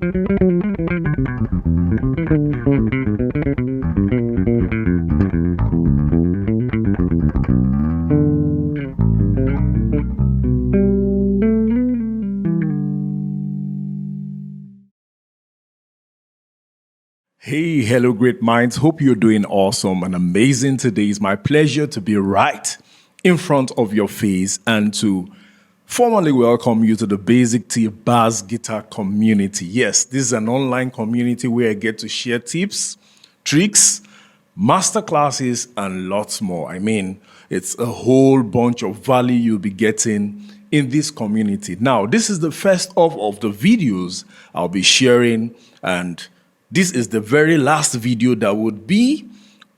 Hey, hello, great minds. Hope you're doing awesome and amazing today. It's my pleasure to be right in front of your face and to formally welcome you to the Bazzik Bass Guitar community. Yes, this is an online community where I get to share tips, tricks, masterclasses, and lots more. I mean, it's a whole bunch of value you'll be getting in this community. Now, this is the first of the videos I'll be sharing, and this is the very last video that would be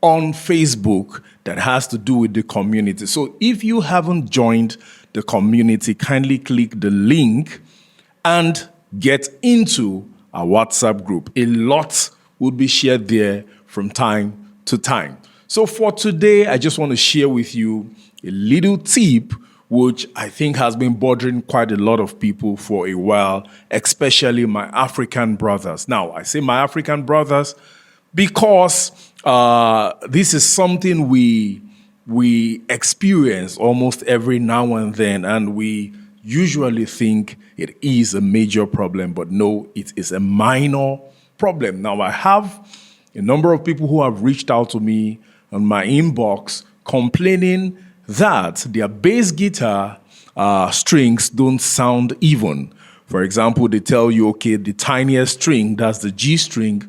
on Facebook that has to do with the community. So if you haven't joined the community, kindly click the link and get into our WhatsApp group. A lot would be shared there from time to time. So for today, I just want to share with you a little tip which I think has been bothering quite a lot of people for a while, especially my African brothers. Now, I say my African brothers because this is something we experience almost every now and then, and we usually think it is a major problem, but no, it is a minor problem. Now, I have a number of people who have reached out to me on my inbox complaining that their bass guitar strings don't sound even. For example, they tell you, okay, the tiniest string, that's the G string,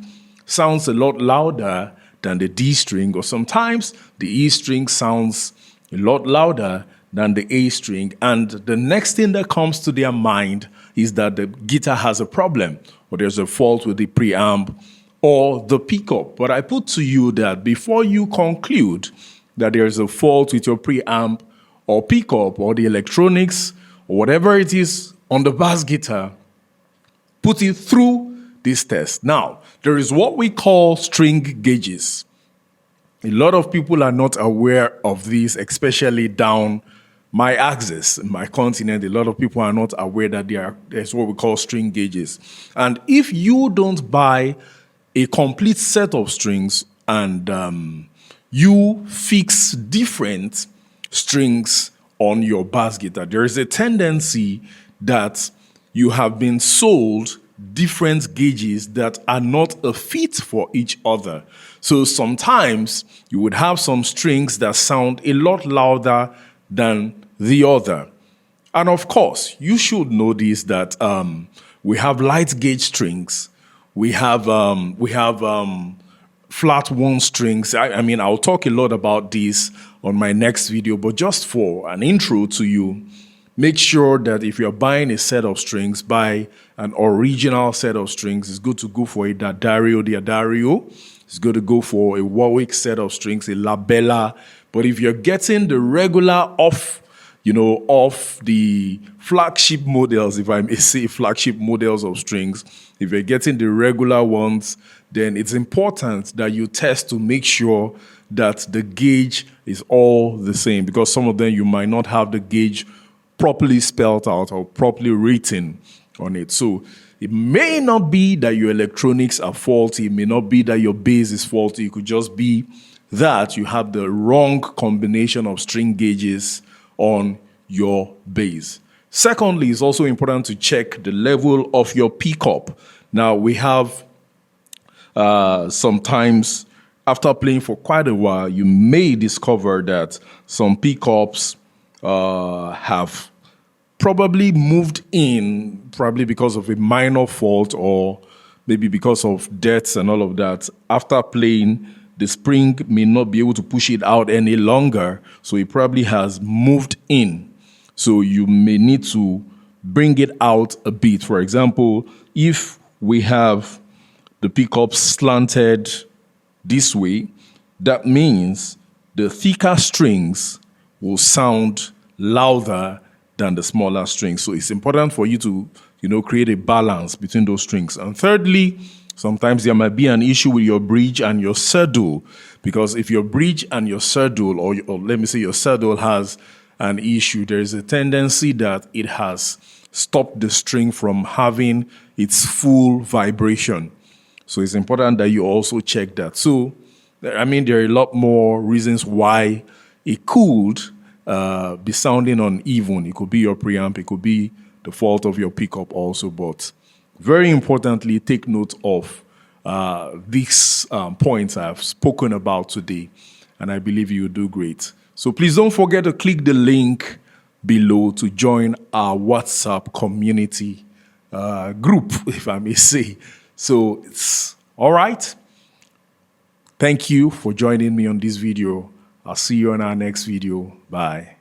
sounds a lot louder than the D string, or sometimes the E string sounds a lot louder than the A string. And the next thing that comes to their mind is that the guitar has a problem, or there's a fault with the preamp or the pickup. But I put to you that before you conclude that there's a fault with your preamp or pickup or the electronics or whatever it is on the bass guitar, put it through this test. Now, there is what we call string gauges. A lot of people are not aware of this, especially down my axis, my continent. A lot of people are not aware that there's what we call string gauges. And if you don't buy a complete set of strings and you fix different strings on your bass guitar, there is a tendency that you have been sold different gauges that are not a fit for each other. So sometimes you would have some strings that sound a lot louder than the other. And of course, you should know this, that we have light gauge strings. We have flat one strings. I mean, I'll talk a lot about this on my next video, but just for an intro to you, make sure that if you're buying a set of strings, buy an original set of strings. It's good to go for a D'Addario. It's good to go for a Warwick set of strings, a La Bella. But if you're getting the regular off the flagship models, if I may say flagship models of strings, if you're getting the regular ones, then it's important that you test to make sure that the gauge is all the same, because some of them you might not have the gauge properly spelled out or properly written on it. So it may not be that your electronics are faulty. It may not be that your bass is faulty. It could just be that you have the wrong combination of string gauges on your bass. Secondly, it's also important to check the level of your pickup. Now, we have sometimes, after playing for quite a while, you may discover that some pickups have probably moved in, probably because of a minor fault or maybe because of deaths and all of that. After playing, the spring may not be able to push it out any longer, so it probably has moved in. So you may need to bring it out a bit. For example, if we have the pickup slanted this way, that means the thicker strings will sound louder than the smaller strings. So it's important for you to, create a balance between those strings. And thirdly, sometimes there might be an issue with your bridge and your saddle, because if your bridge and your saddle, or let me say your saddle has an issue, there is a tendency that it has stop the string from having its full vibration. So it's important that you also check that. So, I mean, there are a lot more reasons why it could be sounding uneven. It could be your preamp, it could be the fault of your pickup also, but very importantly, take note of these points I've spoken about today, and I believe you'll do great. So please don't forget to click the link below to join our WhatsApp community group, if I may say. So it's all right. Thank you for joining me on this video. I'll see you on our next video. Bye.